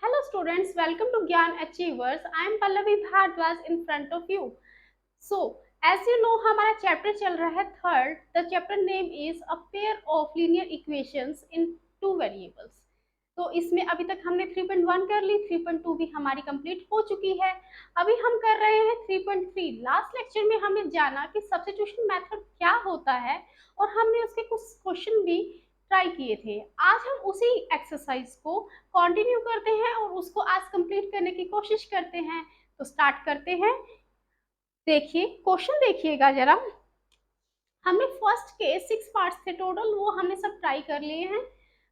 Hello students, welcome to Gyan Achievers. I am Pallavi Bhardwaj in front of you. So, as you know, हमारा chapter चल रहा है third. The chapter name is a pair of linear equations in two variables. तो इसमें अभी तक हमने 3.1 कर ली, 3.2 भी हमारी कंप्लीट हो चुकी है. अभी हम कर रहे हैं 3.3. लास्ट लेक्चर में हमने जाना कि सब्स्टिट्यूशन मेथड क्या होता है और हमने उसके कुछ क्वेश्चन भी ट्राई किए थे. आज हम उसी एक्सरसाइज को कंटिन्यू करते हैं और उसको आज कंप्लीट करने की कोशिश करते हैं. तो स्टार्ट करते हैं. देखिए क्वेश्चन देखिएगा जरा. हमने फर्स्ट के 6 पार्ट्स थे टोटल, वो हमने सब ट्राई कर लिए हैं.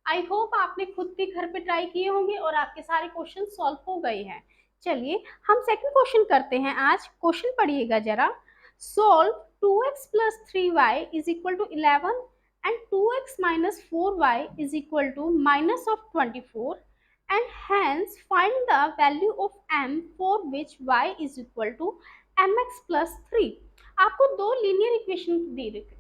आई होप आपने खुद भी घर पे ट्राई किए होंगे और आपके सारे क्वेश्चन सॉल्व हो गए हैं. चलिए हम सेकंड क्वेश्चन करते हैं. आज क्वेश्चन पढ़िएगा जरा. Solve 2x plus 3y is equal to 11 and 2x minus 4y is equal to minus of 24 and hence find the value of m for which y is equal to mx plus 3. आपको दो linear equation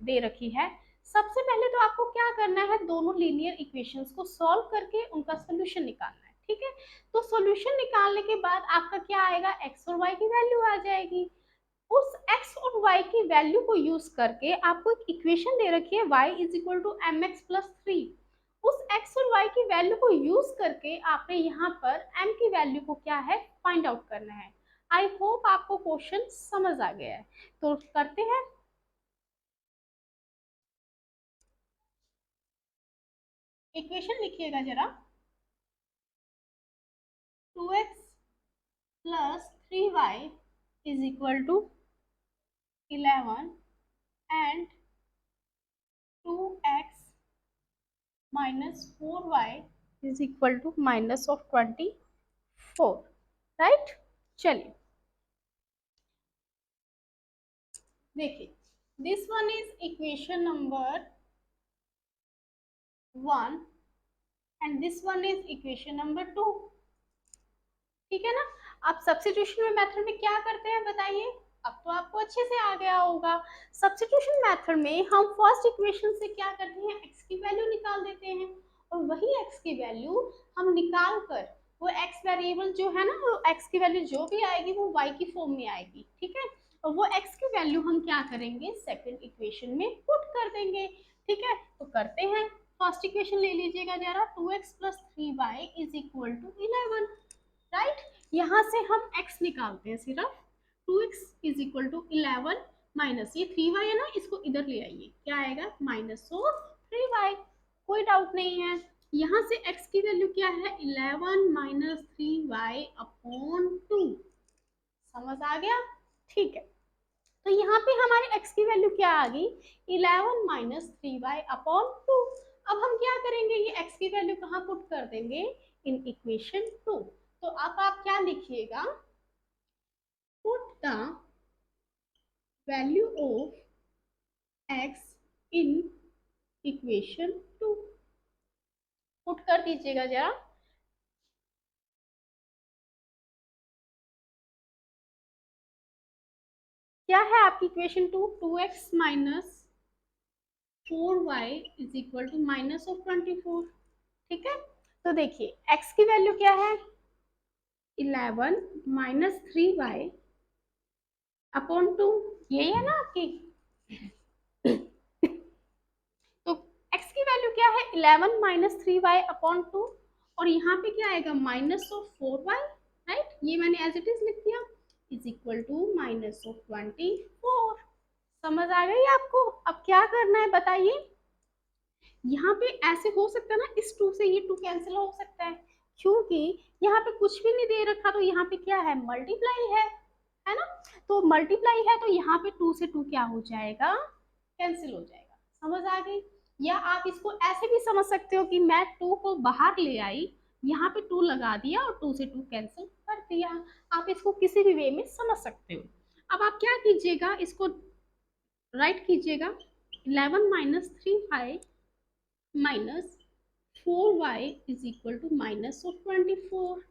दे रखी है. सबसे पहले तो आपको क्या करना है, दोनों लीनियर इक्वेशंस को सॉल्व करके उनका सोल्यूशन निकालना है. ठीक है, तो सोल्यूशन निकालने के बाद आपका क्या आएगा, x और y की वैल्यू आ जाएगी. उस x और y की वैल्यू को यूज करके आपको एक इक्वेशन दे रखी है y is equal to m x plus 3. उस x और y की वैल्यू को यूज करके आपने यहाँ पर m की वैल्यू को क्या है फाइंड आउट करना है. आई होप आपको क्वेश्चन समझ आ गया है. तो करते हैं. इक्वेशन लिखिएगा जरा. 2x plus 3y is equal to 11 and 2x minus 4y is equal to minus of 24. Right. चलिए देखिए, this one is equation number 1 and this one is equation number 2. ठीक है ना. आप सब्स्टिट्यूशन मेथड में क्या करते हैं बताइए. अब तो आपको अच्छे से आ गया होगा. सब्स्टिट्यूशन मेथड में हम फर्स्ट इक्वेशन से क्या करते हैं, x की वैल्यू निकाल देते हैं और वही x की वैल्यू हम निकाल कर वो x वेरिएबल जो है ना, वो x की वैल्यू जो भी आएगी वो y की फॉर्म में आएगी. ठीक है, और वो x की वैल्यू हम क्या करेंगे, सेकंड इक्वेशन में पुट कर देंगे. ठीक है, तो करते हैं. फर्स्ट इक्वेशन ले लीजिएगा जरा. 2x plus 3y is equal to 11. Right. यहाँ से हम x निकालते हैं सिर्फ. 2x is equal to 11 minus ये 3y है ना, इसको इधर ले आइए. क्या आएगा, माइनस ऑफ 3y. कोई डाउट नहीं है. यहाँ से x की वैल्यू क्या है, 11 माइनस 3y अपॉन 2. समझ आ गया. ठीक है, तो यहाँ पे हमारे x की वैल्यू क्या आ गई, 11 माइनस 3y अपॉन 2. अब हम क्या करेंगे, ये x की वैल्यू कहाँ पुट कर देंगे, इन इक्वेशन 2. तो अब आप क्या लिखिएगा, put the value of x in equation 2. Put कर दीजिएगा जरा. क्या है आपकी equation 2, 2x minus 4y is equal to minus of 24. ठीक है, तो देखिए x की वैल्यू क्या है, 11 माइनस 3y अपॉन 2. यही है ना आपकी. तो x की वैल्यू क्या है, 11 माइनस 3y अपॉन 2 और यहाँ पे क्या आएगा, माइनस ऑफ 4y. राइट, ये मैंने एज इट इज लिख दिया. Is equal to minus of 24. समझ आ गई आपको. अब क्या करना है बताइए. यहाँ पे ऐसे हो सकता है ना, इस 2 से ये 2 कैंसिल हो सकता है क्योंकि यहाँ पे कुछ भी नहीं दे रखा. तो यहाँ पे क्या है, मल्टीप्लाई है ना. तो मल्टीप्लाई है तो यहाँ पे 2 से 2 क्या हो जाएगा, कैंसिल हो जाएगा. समझ आ गई. या आप इसको ऐसे भी समझ सकते हो कि मैं 2 को बाहर ले आई, यहाँ पे 2 लगा दिया और 2 से 2 कैंसिल कर दिया. आप इसको किसी भी वे में समझ सकते हो. अब आप क्या कीजिएगा, इसको राइट कीजिएगा. 11 minus 3y minus 4y is equal to minus of 24.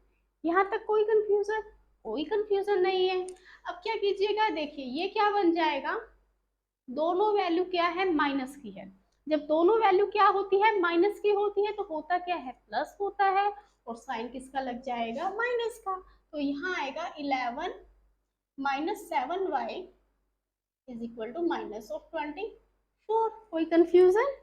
यहाँ तक कोई कंफ्यूजन, कोई कंफ्यूजन नहीं है. अब क्या कीजिएगा, देखिए ये क्या बन जाएगा, दोनों वैल्यू क्या है, माइनस की है. जब दोनों वैल्यू क्या होती है, माइनस की होती है, तो होता क्या है, प्लस होता है, और साइन किसका लग जाएगा, माइनस का। तो यहाँ आएगा 11 minus 7y is equal to minus of 24। कोई कंफ्यूजन,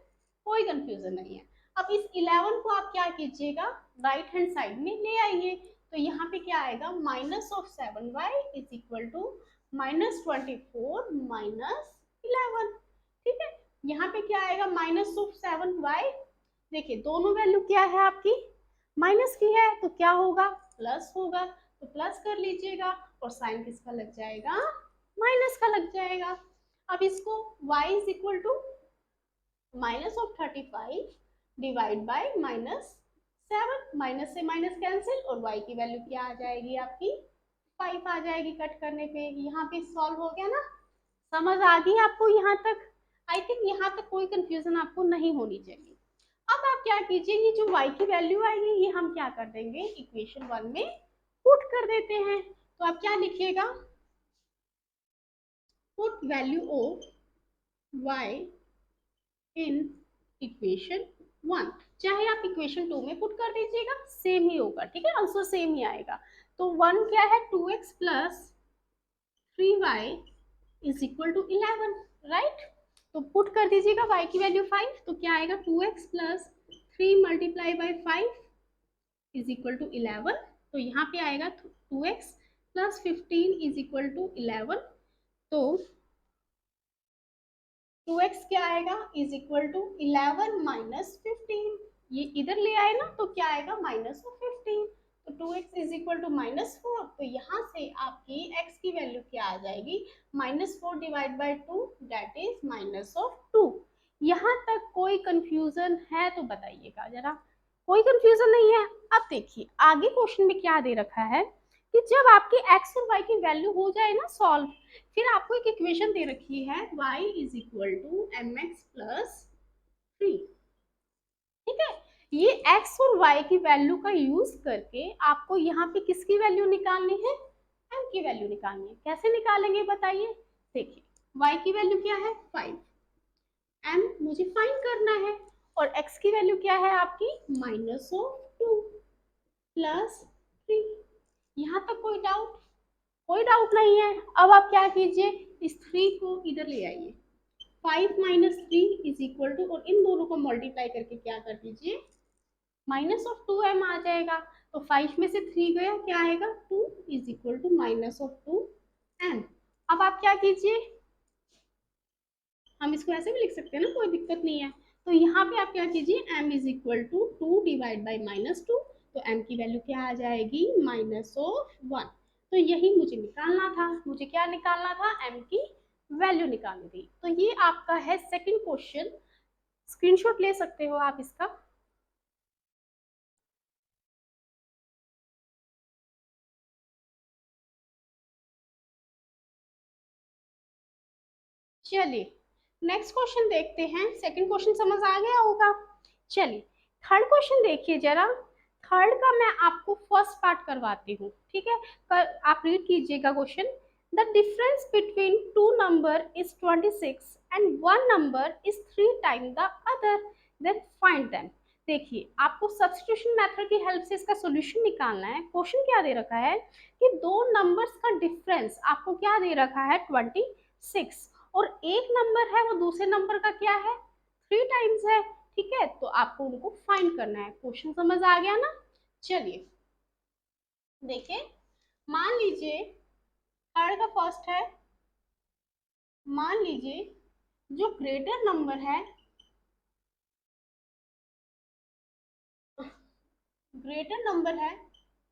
कोई कंफ्यूजन नहीं है। अब इस 11 को आप क्या कीजिएगा, राइट हैंड साइड में ले आइए। तो यहाँ पे क्या आएगा, minus of 7y is equal to minus 24 minus 11। ठीक है, यहाँ पे क्या आएगा, माइनस ऑफ 7y। देखिए दोनों वैल्यू क्या है आपकी, माइनस की है, तो क्या होगा, प्लस होगा, तो प्लस कर लीजिएगा, और साइन किसका लग जाएगा, माइनस का लग जाएगा। अब इसको y is equal to minus of 35 divide by minus 7, minus से माइनस कैंसिल, और y की वैल्यू क्या आ जाएगी आपकी, 5 आ जाएगी कट करने पे। यहाँ पे सॉल्व हो गया ना, समझ आ गई आपको यहाँ तक। आई थिंक यहाँ तक कोई कंफ्यूजन आपको नहीं होनी चाहिए। अब आप क्या कीजिए, ये जो y की वैल्यू आएगी ये हम क्या कर देंगे, इक्वेशन 1 में पुट कर देते हैं। तो आप क्या लिखिएगा, put value of y in equation 1। चाहे आप इक्वेशन 2 में पुट कर दीजिएगा, सेम ही होगा, ठीक है, आंसर सेम ही आएगा। तो 1 क्या है, 2x plus 3y is equal to 11, right. तो पुट कर दीजिएगा y की वैल्यू 5, तो क्या आएगा, 2x plus 3 multiply by 5 is equal to 11। तो यहाँ पे आएगा 2x plus 15 is equal to 11। तो 2x क्या आएगा, इज इक्वल टू 11 माइनस 15। ये इधर ले आए ना, तो क्या आएगा, माइनस ऑफ 15। तो 2x इज इक्वल टू -4। तो यहाँ से आपकी x की वैल्यू क्या आ जाएगी, -4 डिवाइड बाई 2 दैट इज -2। यहाँ तक कोई कंफ्यूजन है तो बताइएगा जरा, कोई कंफ्यूजन नहीं है। अब देखिए आगे क्वेश्चन में क्या दे रखा है कि जब आपकी x और y की वैल्यू हो जाए ना सॉल्व, फिर आपको एक इक्वेशन दे रखी है y is equal to mx plus 3। ठीक है, ये x और y की वैल्यू का यूज करके आपको यहाँ पे किसकी वैल्यू निकालनी है, m की वैल्यू निकालनी है। कैसे निकालेंगे बताइए, देखिए y की वैल्यू क्या है, 5, m मुझे फाइंड करना है, और x की वैल्यू क्या है आपकी, -2 प्लस 3। यहाँ तक कोई डाउट, कोई डाउट नहीं है। अब आप क्या कीजिए, इस 3 को इधर ले आइए, 5 माइनस 3 इज इक्वल टू, और इन दोनों को मल्टीप्लाई करके क्या कर दीजिए, -2m आ जाएगा। तो 5 में से 3 गया, क्या आएगा, 2 इज इक्वल टू -2m। अब आप क्या कीजिए, हम इसको ऐसे भी लिख सकते हैं ना, कोई दिक्कत नहीं है। तो यहाँ पे आप क्या कीजिए, m is equal to 2 divide by -2। तो m की वैल्यू क्या आ जाएगी, -1। तो यही मुझे निकालना था, मुझे क्या निकालना था, m की वैल्यू निकालनी थी। तो ये आपका है सेकंड क्वेश्चन, स्क्रीनशॉट ले सकते हो आप इसका। चलिए नेक्स्ट क्वेश्चन देखते हैं। सेकंड क्वेश्चन समझ आ गया होगा। चलिए थर्ड क्वेश्चन देखिए जरा। थर्ड का मैं आपको फर्स्ट पार्ट करवाती हूँ, ठीक है। आप रीड कीजिएगा question. The difference between two number is 26 and one number is 3 time the other, then find them. देखिए आपको सब्स्टिट्यूशन मेथड की हेल्प से इसका सॉल्यूशन निकालना है। क्वेश्चन क्या दे रखा है कि दो नंबर्स का डिफरेंस आपको क्या दे रखा है, 26, और एक नंबर है वो दूसरे नंबर का क्या है, 3 टाइम्स है। ठीक है, तो आपको उनको फाइंड करना है। क्वेश्चन समझ आ गया ना। चलिए देखिए, मान लीजिए थर्ड का फर्स्ट है, मान लीजिए जो ग्रेटर नंबर है, ग्रेटर नंबर है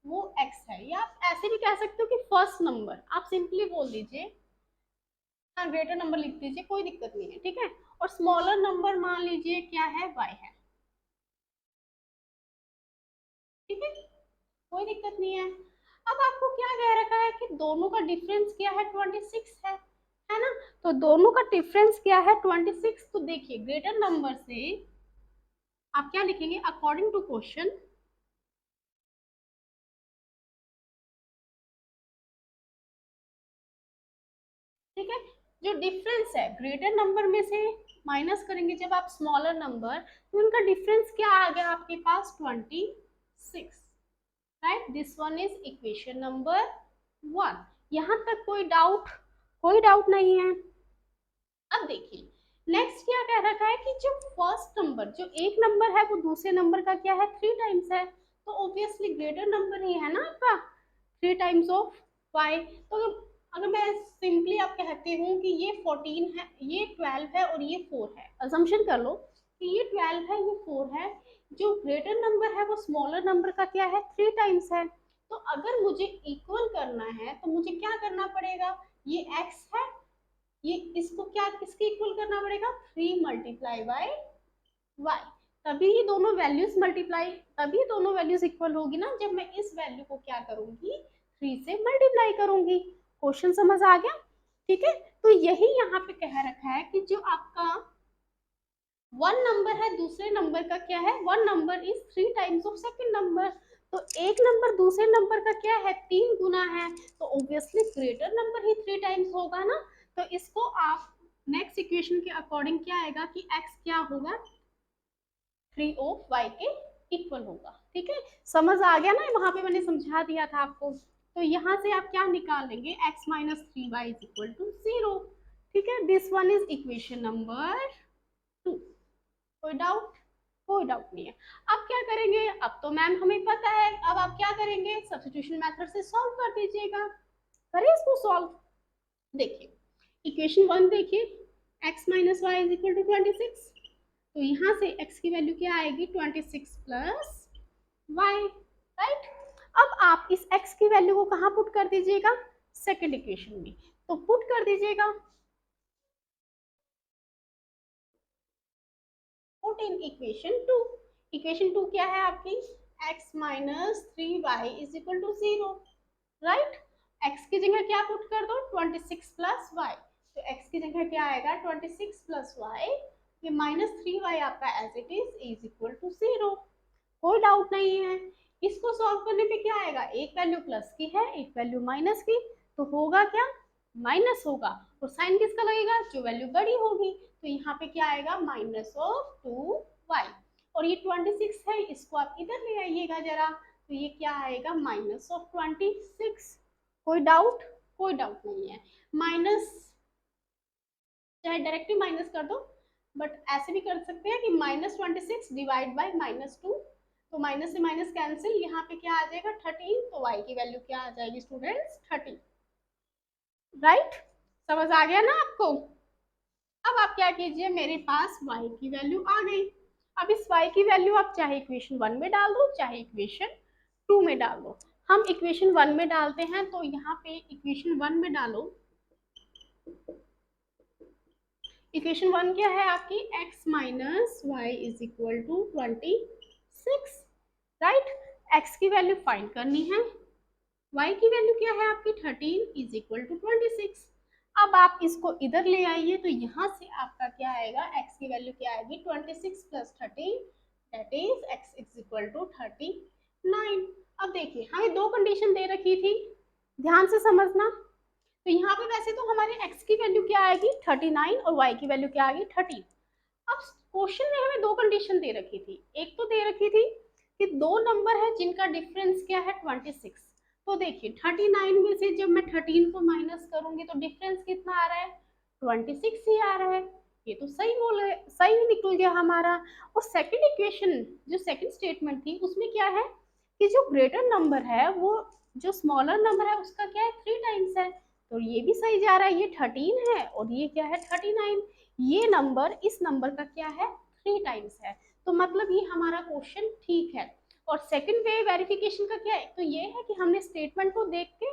वो x है, या आप ऐसे भी कह सकते हो कि फर्स्ट नंबर, आप सिंपली बोल दीजिए, हाँ ग्रेटर नंबर लिख दीजिए, कोई दिक्कत नहीं है, ठीक है। और स्मॉलर नंबर मान लीजिए क्या है, y है, ठीक है, कोई दिक्कत नहीं है। अब आपको क्या कह रखा है कि दोनों का डिफरेंस क्या है, 26 है ना। तो दोनों का डिफरेंस क्या है, 26। तो देखिए ग्रेटर नंबर से आप क्या लिखेंगे, अकॉर्डिंग टू क्वेश्चन, ठीक है, जो डिफरेंस है ग्रेटर नंबर में से माइनस करेंगे जब आप स्मॉलर नंबर, तो उनका डिफरेंस क्या आ गया आपके पास 26, right. This one is equation number 1। यहाँ तक कोई डाउट नहीं है। अब देखिए नेक्स्ट क्या कह रखा है कि जो फर्स्ट नंबर, जो एक नंबर है वो दूसरे नंबर का क्या है 3 टाइम्स है, तो ऑब्वियसली ग्रेटर नंबर ही है ना आपका 3 टाइम्स ऑफ y। तो अगर मैं सिंपली आप कहती हूँ कि ये 14 है, ये 12 है और ये 4 है, अजम्पशन कर लो कि ये 12 है, ये 4 है, जो ग्रेटर नंबर है वो स्मॉलर नंबर का क्या है 3 टाइम्स है। तो अगर मुझे इक्वल करना है तो मुझे क्या करना पड़ेगा, ये x है, ये इसको क्या किसके इक्वल करना पड़ेगा 3 मल्टीप्लाई बाय y। तभी ये दोनों वैल्यूज मल्टीप्लाई, तभी दोनों वैल्यूज इक्वल होगी ना जब मैं इस वैल्यू को क्या करूंगी 3 से मल्टीप्लाई करूंगी। क्वेश्चन समझ आ गया? ठीक है, तो यही यहाँ पे कह रखा है कि जो आपका वन नंबर है दूसरे नंबर का क्या है, one number is 3 times of second number. तो एक नंबर दूसरे नंबर का क्या है 3 गुना है, तो ऑब्वियसली ग्रेटर नंबर ही 3 टाइम्स होगा ना। तो इसको आप नेक्स्ट इक्वेशन के अकॉर्डिंग क्या आएगा कि x क्या होगा 3 ऑफ y के इक्वल होगा। ठीक है, समझ आ गया ना, वहां पे मैंने समझा दिया था आपको। तो यहाँ से आप क्या निकाल लेंगे x minus 3y is equal to 0। ठीक है, this one is equation number 2। कोई डाउट? कोई डाउट नहीं है। अब क्या करेंगे, अब तो मैम हमें पता है, अब आप क्या करेंगे सब्स्टिट्यूशन मेथड से सॉल्व कर दीजिएगा। करें इसको सॉल्व। देखिए इक्वेशन 1 देखिए, x minus y is equal to 26, तो यहाँ से x की वैल्यू क्या आएगी 26 प्लस वाई, राइट। अब आप इस x की वैल्यू को कहाँ पुट कर दीजिएगा सेकेंड इक्वेशन में, तो पुट कर दीजिएगा, पुट इन इक्वेशन 2। इक्वेशन 2 क्या है आपकी x minus 3y is equal to 0, right. x की जगह क्या पुट कर दो 26 प्लस वाई, तो x की जगह क्या आएगा 26 प्लस वाई, ये माइनस 3y आपका as it is equal to 0। कोई डाउट नहीं है। इसको सॉल्व करने पे क्या आएगा, एक वैल्यू प्लस की है एक वैल्यू माइनस की, तो होगा क्या माइनस होगा, और साइन किसका लगेगा जो वैल्यू बड़ी होगी, तो यहाँ पे क्या आएगा माइनस ऑफ 2y। और ये 26 है, इसको आप इधर ले आइएगा जरा, तो ये क्या आएगा माइनस ऑफ 26। कोई डाउट? कोई डाउट नहीं है। माइनस चाहे डायरेक्टली माइनस कर दो, बट ऐसे भी कर सकते हैं कि -26 डिवाइड बाई -2, तो माइनस से माइनस कैंसिल, यहाँ पे क्या आ जाएगा 13, तो y की वैल्यू क्या आ जाएगी स्टूडेंट्स 30, राइट। समझ आ गया ना आपको? अब आप क्या कीजिए, मेरे पास y की वैल्यू आ गई। अब इस y की वैल्यू आप चाहे इक्वेशन 1 में डाल दो चाहे इक्वेशन 2 में डाल दो। हम इक्वेशन 1 में डालते हैं, तो यहाँ पे इक्वेशन 1 में डालो, इक्वेशन 1 क्या है आपकी x minus y is equal to 26, right. x की वैल्यू फाइंड करनी है, y की वैल्यू क्या है आपकी 13 इज इक्वल टू 26। अब आप इसको इधर ले आइए, तो यहाँ से आपका क्या आएगा x की वैल्यू क्या आएगी 26 plus 13, that is x is equal to 39। अब देखिए हमें दो कंडीशन दे रखी थी, ध्यान से समझना। तो यहाँ पे वैसे तो हमारे x की वैल्यू क्या आएगी 39 और y की वैल्यू क्या आएगी 13। अब क्वेश्चन में हमें दो कंडीशन दे रखी थी, एक तो दे रखी थी कि दो नंबर है जिनका डिफरेंस क्या है 26। तो देखिए 39 में से जब मैं 13 को माइनस करूंगी तो डिफरेंस कितना आ रहा है 26 ही आ रहा है, ये तो सही बोले, सही निकल गया हमारा। और सेकंड इक्वेशन जो सेकंड स्टेटमेंट थी उसमें क्या है कि जो ग्रेटर नंबर है वो जो स्मॉलर नंबर है उसका क्या है 3 टाइम्स है, तो ये भी सही जा रहा है, ये 13 है और ये क्या है 39, ये नंबर इस नंबर का क्या है 3 टाइम्स है, तो मतलब ये हमारा क्वेश्चन ठीक है। और सेकंड वे वेरिफिकेशन का क्या है, तो ये है कि हमने स्टेटमेंट को देख के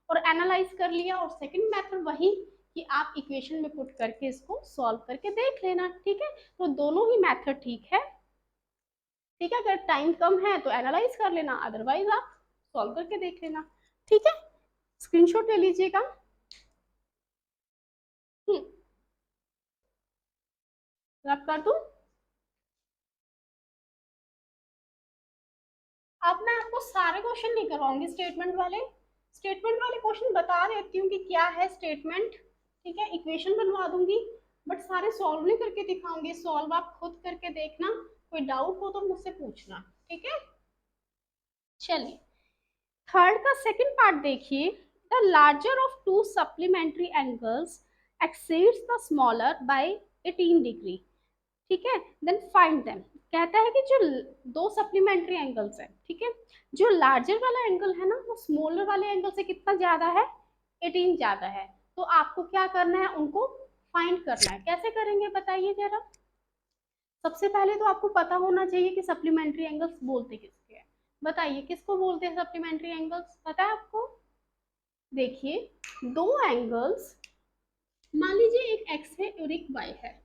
और एनालाइज कर लिया, और सेकंड मेथड वही कि आप इक्वेशन में पुट करके इसको सॉल्व करके देख लेना। ठीक है, तो दोनों ही मेथड ठीक है। ठीक है, अगर टाइम कम है तो एनालाइज कर लेना, अदरवाइज आप सॉल्व करके देख लेना। ठीक है, स्क्रीनशॉट ले लीजिएगा। रब कर दूं? अब मैं आपको सारे क्वेश्चन नहीं करवाऊंगी स्टेटमेंट वाले, स्टेटमेंट वाले क्वेश्चन बता देती हूँ कि क्या है स्टेटमेंट। ठीक है, इक्वेशन बनवा दूंगी बट सारे सॉल्व नहीं करके दिखाऊंगी, सॉल्व आप खुद करके देखना, कोई डाउट हो तो मुझसे पूछना। ठीक है, चलिए थर्ड का सेकंड पार्ट देखिए। The larger of to supplementary angles exceeds the smaller by 18 degree. ठीक है, देन फाइंड देम। कहता है कि जो दो सप्लीमेंट्री एंगल्स हैं, ठीक है, जो लार्जर वाला एंगल है ना वो स्मॉलर वाले एंगल से कितना ज्यादा है, 18 ज्यादा है। तो आपको क्या करना है, उनको फाइंड करना है। कैसे करेंगे बताइए जरा। सबसे पहले तो आपको पता होना चाहिए कि सप्लीमेंट्री एंगल्स बोलते किसके हैं। बताइए किसको बोलते हैं सप्लीमेंट्री एंगल्स, पता है आपको। देखिए दो एंगल्स, मान लीजिए एक एक्स है और एक वाई है।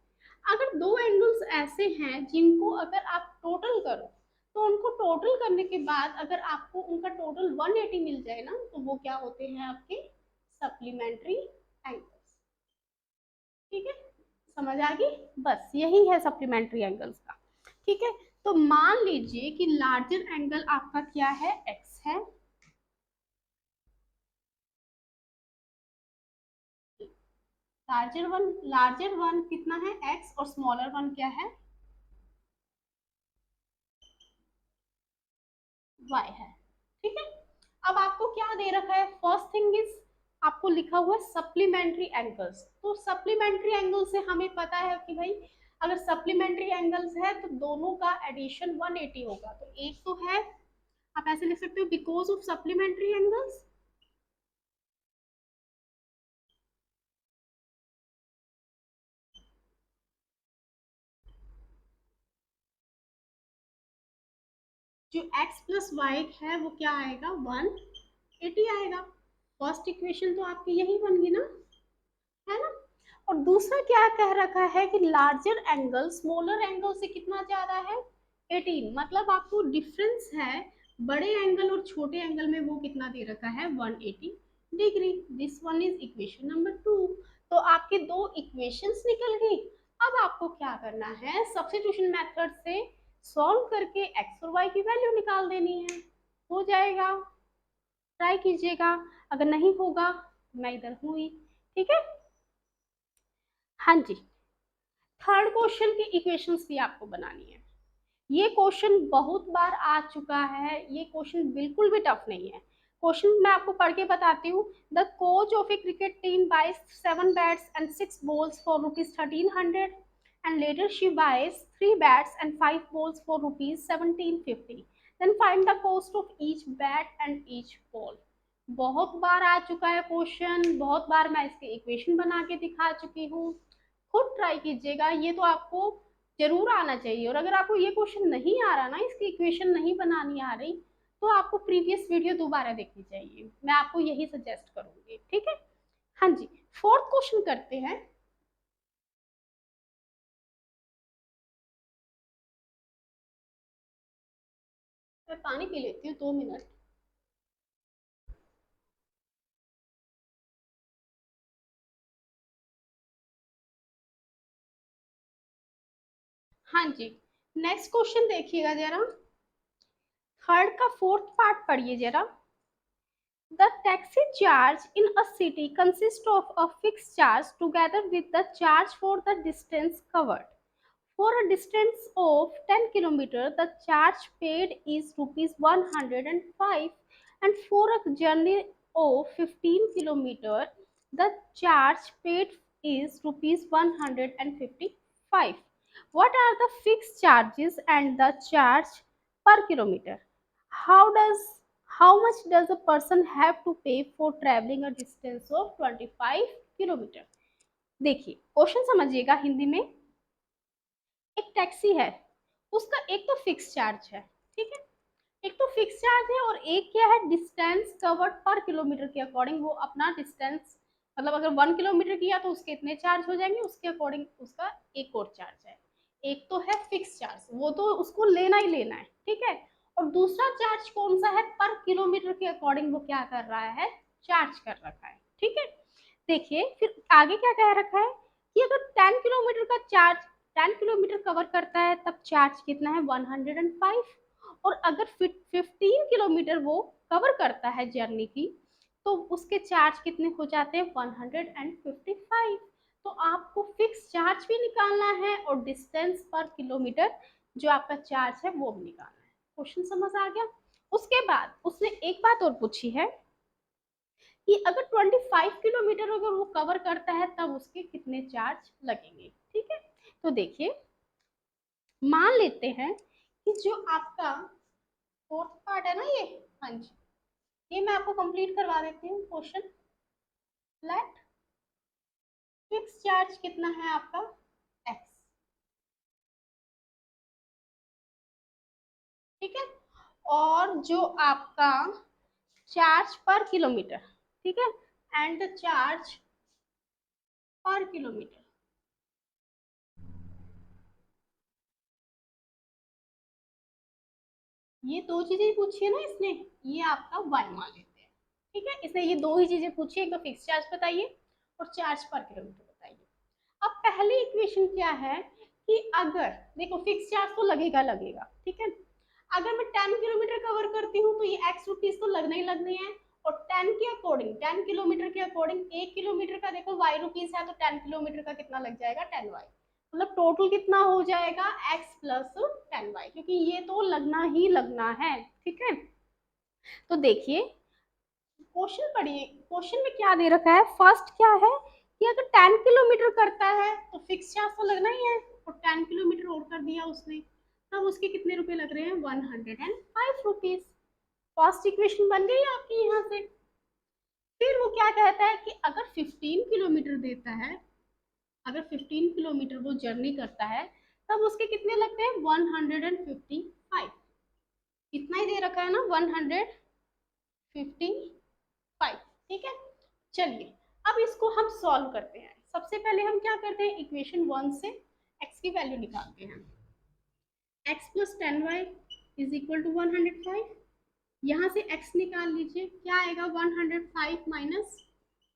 अगर दो एंगल्स ऐसे हैं जिनको अगर आप टोटल करो, तो उनको टोटल करने के बाद अगर आपको उनका टोटल 180 मिल जाए ना, तो वो क्या होते हैं, आपके सप्लीमेंट्री एंगल्स। ठीक है, समझ आ गई। बस यही है सप्लीमेंट्री एंगल्स का। ठीक है, तो मान लीजिए कि लार्जर एंगल आपका क्या है, एक्स है। लार्जर वन कितना है, एक्स, और स्मॉलर वन क्या है, वाई है। ठीक है, अब आपको क्या दे रखा है, फर्स्ट थिंग इज आपको लिखा हुआ है सप्लीमेंट्री एंगल्स। तो सप्लीमेंट्री एंगल से हमें पता है कि भाई अगर सप्लीमेंट्री एंगल्स है तो दोनों का एडिशन 180 होगा। तो एक तो है, आप ऐसे लिख सकते हो, बिकॉज ऑफ सप्लीमेंट्री एंगल्स। जो x प्लस वाई है वो क्या आएगा, 180 आएगा। फर्स्ट इक्वेशन तो आपकी यही बन गई ना, है ना। और दूसरा क्या कह रखा है कि लार्जर एंगल स्मॉलर एंगल से कितना ज्यादा है, 18। मतलब आपको डिफरेंस है बड़े एंगल और छोटे एंगल में, वो कितना दे रखा है, 180 degree. This one is equation number 2। तो आपके दो इक्वेशंस निकल गई। अब आपको क्या करना है, सब्स्टिट्यूशन मेथड से सॉल्व करके एक्स और वाई की वैल्यू निकाल देनी है। हो जाएगा, ट्राई कीजिएगा। अगर नहीं होगा मैं इधर हूँ ही। ठीक है, हाँ जी। थर्ड क्वेश्चन की इक्वेशंस भी आपको बनानी है। ये क्वेश्चन बहुत बार आ चुका है, ये क्वेश्चन बिल्कुल भी टफ नहीं है। क्वेश्चन मैं आपको पढ़ के बताती हूँ। The coach of a cricket team buys 7 bats and 6 balls for ₹1300 and later she buys 3 bats and 5 balls for ₹1750. Then find the cost of each bat and each ball. बहुत बार आ चुका है क्वेश्चन, बहुत बार मैं इसके इक्वेशन बना के दिखा चुकी हूँ। खुद ट्राई कीजिएगा, ये तो आपको जरूर आना चाहिए। और अगर आपको ये क्वेश्चन नहीं आ रहा ना, इसकी इक्वेशन नहीं बनानी आ रही, तो आपको प्रीवियस वीडियो दोबारा देखनी चाहिए, मैं आपको यही सजेस्ट करूंगी। ठीक है, हाँ जी। फोर्थ क्वेश्चन करते हैं। मैं पानी पी लेती हूँ, 2 मिनट। हाँ जी, नेक्स्ट क्वेश्चन देखिएगा जरा। थर्ड का फोर्थ पार्ट पढ़िए जरा। The taxi charge in a city consists of a fixed charge together with the charge for the distance covered. For a distance of 10 km, the charge paid is rupees 105, and for a journey of 15 km, the charge paid is rupees 155. What are the fixed charges and the charge per kilometer? How does how much does a person have to pay for traveling a distance of 25 kilometre? देखिए question समझिएगा हिंदी में। एक taxi है, उसका एक तो fix charge है, ठीक है, एक तो फिक्स चार्ज है, और एक क्या है, डिस्टेंस कवर्ड पर किलोमीटर के अकॉर्डिंग वो अपना डिस्टेंस, मतलब अगर 1 किलोमीटर किया तो उसके इतने चार्ज हो जाएंगे, उसके अकॉर्डिंग उसका एक और चार्ज है। एक तो है फिक्स चार्ज, वो तो उसको लेना ही लेना है, ठीक है। और दूसरा चार्ज कौन सा है, पर किलोमीटर के अकॉर्डिंग वो क्या कर रहा है, चार्ज कर रखा है। ठीक है, देखिए फिर आगे क्या कह रखा है कि अगर 10 किलोमीटर का चार्ज 10 किलोमीटर कवर करता है तब चार्ज कितना है, 105। और अगर 15 किलोमीटर वो कवर करता है जर्नी की, तो उसके चार्ज कितने हो जाते हैं 155। तो आपको फिक्स चार्ज भी निकालना है और डिस्टेंस पर किलोमीटर जो आपका चार्ज है वो भी निकालना है। क्वेश्चन समझ आ गया। उसके बाद उसने एक बात और पूछी है कि अगर 25 किलोमीटर अगर वो कवर करता है तब उसके कितने चार्ज लगेंगे। ठीक है, तो देखिए मान लेते हैं कि जो आपका फोर्थ पार्ट है ना ये, हाँ जी, ये मैं आपको कंप्लीट करवा देती हूँ क्वेश्चन। लेट फिक्स चार्ज कितना है आपका एक्स, ठीक है, और जो आपका चार्ज पर किलोमीटर, ठीक है, एंड द चार्ज पर किलोमीटर, ये दो चीजें पूछी है ना इसने, ये आपका वाई मान लेते हैं। ठीक है, इसने ये दो ही चीजें पूछी है, एक तो फिक्स चार्ज बताइए और चार्ज पर किलोमीटर बताइए। अब पहली इक्वेशन क्या है कि अगर देखो फिक्स चार्ज तो लगेगा लगेगा, ठीक है, अगर मैं 10 किलोमीटर कवर करती हूँ तो ये एक्स रुपीज तो लगना ही लगने हैं, और 10 के अकॉर्डिंग 10 किलोमीटर के अकॉर्डिंग 1 किलोमीटर का देखो वाई रुपीज है, तो 10 किलोमीटर का कितना लग जाएगा 10 वाई, मतलब टोटल कितना हो जाएगा एक्स प्लस 10 वाई, क्योंकि ये तो लगना ही लगना है। ठीक है, तो देखिए क्वेश्चन पढ़िए, क्वेश्चन में क्या दे रखा है, फर्स्ट क्या है कि अगर 10 किलोमीटर करता है तो फिक्स चार्ज तो लगना ही है, और 10 किलोमीटर और कर दिया उसने, तब उसके कितने रुपए लग रहे हैं 105 रुपीज। फर्स्ट इक्वेशन बन गई आपकी यहाँ से। फिर वो क्या कहता है कि अगर 15 किलोमीटर देता है, अगर 15 किलोमीटर वो जर्नी करता है तब उसके कितने लगते हैं 155, इतना ही दे रखा है ना 155। ठीक है, चलिए अब इसको हम सॉल्व करते हैं। सबसे पहले हम क्या करते हैं, इक्वेशन 1 से x की वैल्यू निकालते हैं। x plus 10y is equal to 105, यहाँ से x निकाल लीजिए, क्या आएगा 105 माइनस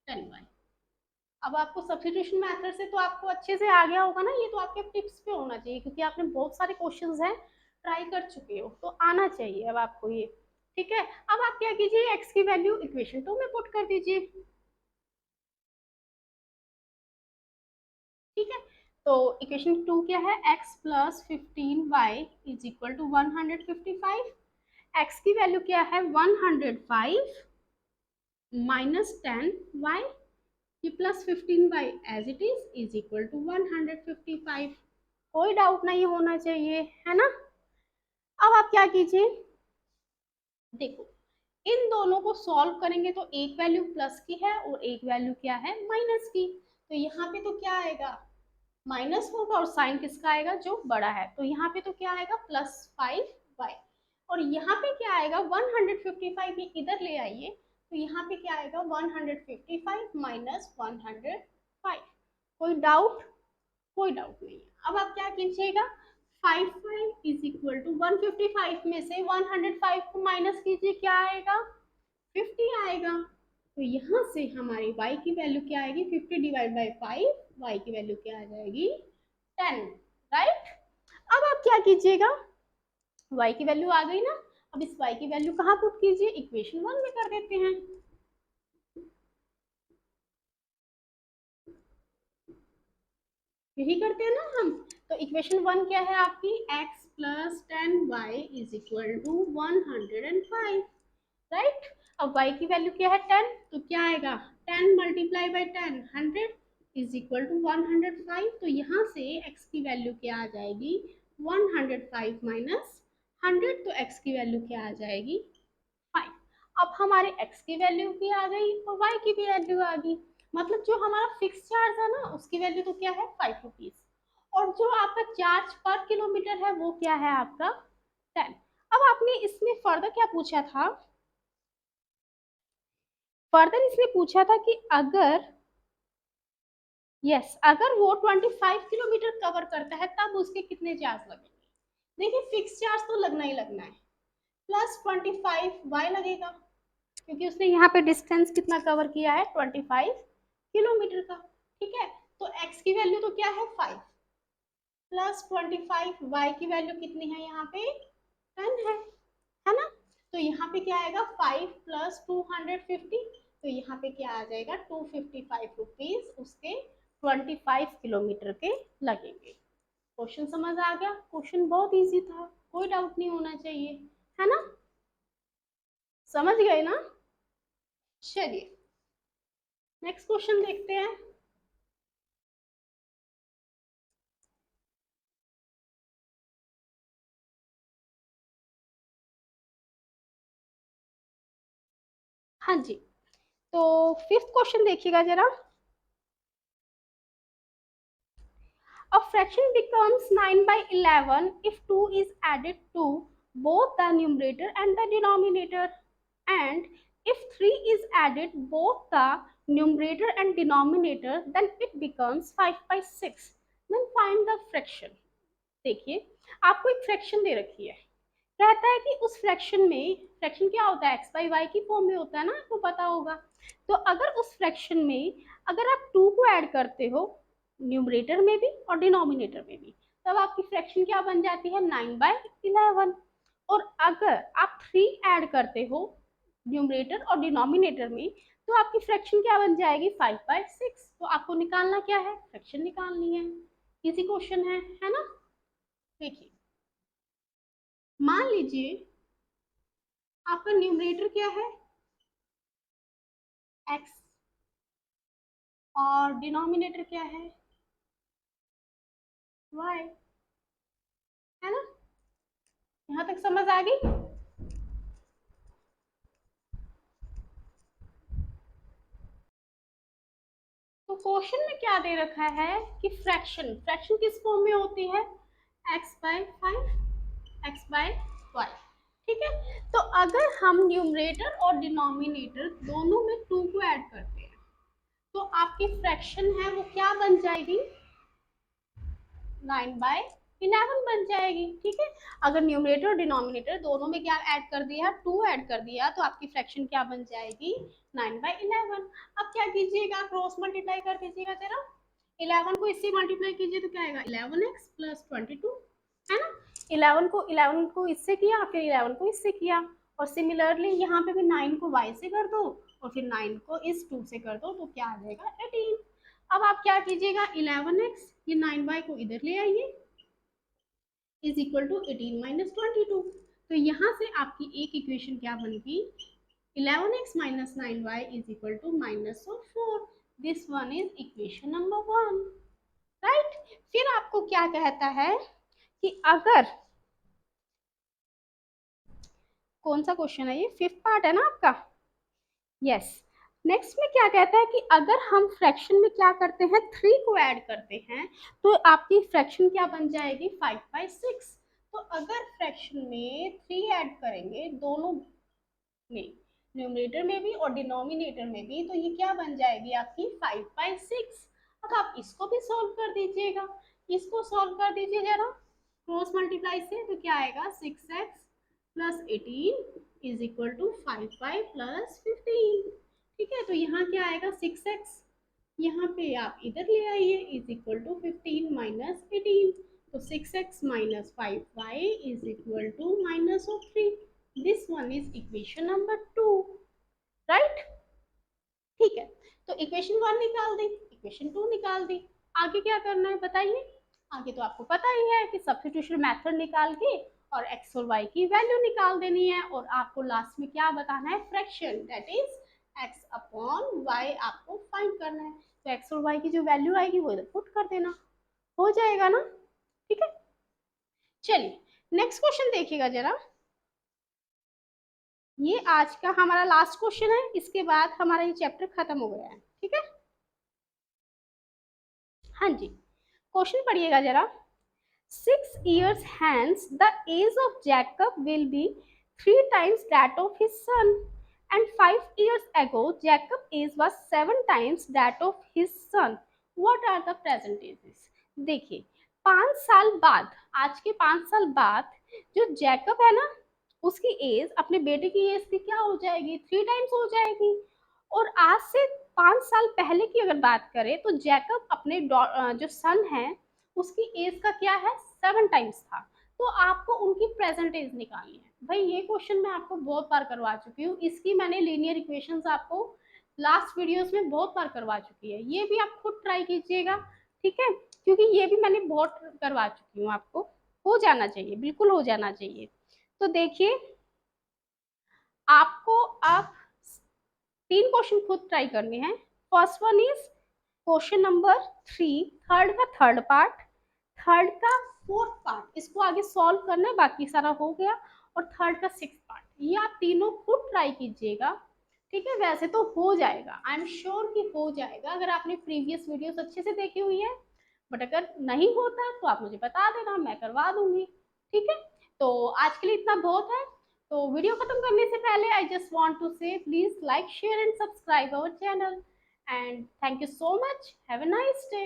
10y। अब आपको सब्स्टिट्यूशन मेथड से तो आपको अच्छे से आ गया होगा ना, ये तो आपके टिप्स पे होना चाहिए क्योंकि आपने बहुत सारे क्वेश्चंस हैं ट्राई कर चुके हो, तो आना चाहिए अब आपको ये। ठीक है, अब आप क्या कीजिए, x की वैल्यू इक्वेशन 2 में पुट कर दीजिए। ठीक है, तो इक्वेशन 2 क्या है, x plus 15y is equal to 155। x की वैल्यू क्या है 105 माइनस 10y, ये plus 15y as it is equal to 155। कोई डाउट नहीं होना चाहिए, है ना। अब आप क्या कीजिए, देखो इन दोनों को सॉल्व करेंगे तो एक वैल्यू प्लस की है और एक वैल्यू क्या है माइनस की, तो यहाँ पे तो क्या आएगा माइनस होगा, और साइन किसका आएगा जो बड़ा है, तो यहाँ पे तो क्या आएगा +5y, और यहाँ पे क्या आएगा 155, ये इधर ले आइए, तो यहाँ पे क्या आएगा 155 माइनस 105। कोई डाउट, कोई डाउट नहीं है। अब आप क्या कीजिएगा, 55 इज इक्वल टू 155 में से 105 को माइनस कीजिए, क्या आएगा 50 आएगा, तो यहाँ से हमारी y की वैल्यू क्या आएगी 50 डिवाइड बाई 5, y की वैल्यू क्या आ जाएगी 10, राइट। अब आप क्या कीजिएगा, y की वैल्यू आ गई ना, अब इस y की वैल्यू कहाँ पुट कीजिए, इक्वेशन 1 में कर देते हैं। यही करते हैं ना हम, तो इक्वेशन 1 क्या है आपकी, x plus 10y is equal to 105, right. अब y की वैल्यू क्या है 10, तो क्या आएगा 10 multiply by 10 100 is equal to 105, तो यहाँ से x की वैल्यू क्या आ जाएगी 105 माइनस 100, तो x की वैल्यू क्या आ जाएगी 5। अब हमारे x की वैल्यू भी आ गई और y की भी वैल्यू आ गई, मतलब जो हमारा फिक्स चार्ज है ना उसकी वैल्यू तो क्या है 5 रुपीज, और जो आपका चार्ज पर किलोमीटर है वो क्या है आपका 10। अब आपने इसमें फर्दर क्या पूछा था, फर्दर इसने पूछा था कि अगर अगर वो 25 किलोमीटर कवर करता है तब उसके कितने चार्ज लगेंगे। देखिए फिक्स चार्ज तो लगना ही लगना है, प्लस 25y लगेगा क्योंकि उसने यहाँ पे डिस्टेंस कितना कवर किया है 25 किलोमीटर का। ठीक है, तो x की वैल्यू तो क्या है 5 प्लस 25, y की वैल्यू कितनी है यहाँ पे 10 है ना, तो यहाँ पे क्या आएगा 5 प्लस 250, तो यहाँ पे क्या आ जाएगा, 255 रुपीज उसके 25 किलोमीटर के लगेंगे। क्वेश्चन समझ आ गया? क्वेश्चन बहुत इजी था, कोई डाउट नहीं होना चाहिए, है ना? समझ गए ना? चलिए नेक्स्ट क्वेश्चन देखते हैं। हाँ जी, तो फिफ्थ क्वेश्चन देखिएगा जरा। A fraction becomes 9 by 11 if 2 is added to both the numerator and the denominator, and if 3 is added both the numerator and denominator, then it becomes 5 by 6. Then find the fraction. देखिए आपको एक fraction दे रखी है, कहता है कि उस fraction में, फ्रैक्शन क्या होता है, एक्स बाई वाई की फॉर्म में होता है ना, आपको पता होगा। तो अगर उस फ्रैक्शन में अगर आप 2 को ऐड करते हो न्यूमरेटर में भी और डिनोमिनेटर में भी, तब आपकी फ्रैक्शन क्या बन जाती है, 9/11। और अगर आप 3 ऐड करते हो न्यूमरेटर और डिनोमिनेटर में, तो आपकी फ्रैक्शन क्या बन जाएगी, 5/6। तो आपको निकालना क्या है, फ्रैक्शन निकालनी है। इजी क्वेश्चन है ना? देखिए मान लीजिए आपका न्यूमरेटर क्या है, एक्स, और डिनोमिनेटर क्या है, वाई, है ना? यहाँ तक समझ आ गई? तो क्वेश्चन में क्या दे रखा है कि फ्रैक्शन, फ्रैक्शन किस फॉर्म में होती है, x/5 x/y। ठीक है, तो अगर हम न्यूमरेटर और डिनोमिनेटर दोनों में 2 को ऐड करते हैं, तो आपकी फ्रैक्शन है वो क्या बन जाएगी, 9/11 बन जाएगी। ठीक है, अगर न्यूमरेटर और डिनोमिनेटर दोनों में क्या ऐड कर दिया, 2 ऐड कर दिया, तो आपकी फ्रैक्शन क्या बन जाएगी, 9/11। अब क्या कीजिएगा, क्रॉस मल्टीप्लाई कर दीजिएगा जरा। 11 को इससे मल्टीप्लाई कीजिए तो क्या आएगा, 11x + 22, है ना? 11 को इससे किया, फिर 11 को इससे किया, और सिमिलरली यहाँ पे भी 9 को y से कर दो और फिर 9 को इस 2 से कर दो, तो क्या आ जाएगा, 18। अब आप क्या कीजिएगा, 11x, ये 9y को इधर ले आइए, इज इक्वल टू 18 - 22। तो यहाँ से आपकी एक इक्वेशन क्या बनेगी, 11x - 9y is equal to -4। This one is equation number 1, right? फिर आपको क्या कहता है कि अगर, कौन सा क्वेश्चन है ये, फिफ्थ पार्ट है ना आपका, यस। नेक्स्ट में क्या कहता है कि अगर हम फ्रैक्शन में क्या करते हैं, 3 को ऐड करते हैं, तो आपकी फ्रैक्शन क्या बन जाएगी, 5/6। तो अगर फ्रैक्शन में 3 ऐड करेंगे दोनों में, न्यूमरेटर में भी और डिनोमिनेटर में भी, तो ये क्या बन जाएगी आपकी, 5/6। अब आप इसको भी सॉल्व कर दीजिएगा, इसको सॉल्व कर दीजिए जरा क्रॉस मल्टीप्लाई से, तो क्या आएगा, 6x + 18 is equal to 5y + 15। ठीक है, तो यहाँ क्या आएगा, 6x, यहाँ पे आप इधर ले आइए, इज इक्वल टू 15 - 18। तो 6x - 5y is equal to -3। This one is equation number 2, right? ठीक है, तो इक्वेशन 1 निकाल दी, इक्वेशन 2 निकाल दी। आगे क्या करना है बताइए? आगे तो आपको पता ही है कि सब्स्टिट्यूशन मेथड निकाल के और x और y की वैल्यू निकाल देनी है, और आपको लास्ट में क्या बताना है, फ्रैक्शन, दैट इज x/y आपको फाइंड करना है। तो x और y की जो वैल्यू आएगी वो इधर पुट कर देना, हो जाएगा ना? ठीक है, चलिए नेक्स्ट क्वेश्चन देखिएगा जरा। ये आज का हमारा लास्ट क्वेश्चन है, इसके बाद हमारा ये चैप्टर खत्म हो गया है। ठीक है, हाँ जी, क्वेश्चन पढ़िएगा जरा। 6 years hence, the age of Jacob will be 3 times that of his son. And 5 years ago, Jacob's age was 7 times that of his son. What are the present ages? देखिए 5 साल बाद, आज के 5 साल बाद जो जैकब है ना, उसकी एज अपने बेटे की एज की क्या हो जाएगी, 3 टाइम्स हो जाएगी। और आज से 5 साल पहले की अगर बात करें, तो जैकब अपने जो सन है उसकी एज का क्या है, 7 टाइम्स था। तो आपको उनकी प्रेजेंट एज निकालनी है। भाई ये क्वेश्चन मैं आपको बहुत बार करवा चुकी हूँ, इसकी मैंने लीनियर इक्वेशंस आपको लास्ट वीडियोस में बहुत बार करवा चुकी है। ये भी आप खुद ट्राई कीजिएगा, ठीक है, क्योंकि ये भी मैंने बहुत करवा चुकी हूँ आपको। हो जाना चाहिए, बिल्कुल हो जाना चाहिए। तो देखिए, आपको अब 3 क्वेश्चन खुद ट्राई करने हैं। First one is question number 3, third का थर्ड पार्ट, थर्ड का फोर्थ पार्ट, इसको आगे सॉल्व करना है, बाकी सारा हो गया। और थर्ड का सिक्स पार्ट, ये आप तीनों खुद ट्राई कीजिएगा, ठीक है। वैसे तो हो जाएगा, आई एम श्योर कि हो जाएगा अगर आपने प्रीवियस वीडियोस अच्छे से देखी हुई है। बट अगर नहीं होता तो आप मुझे बता देना, मैं करवा दूंगी, ठीक है। तो आज के लिए इतना बहुत है। तो वीडियो खत्म करने से पहले आई जस्ट वांट टू से please like share and subscribe our channel, and thank you so much, have a nice day.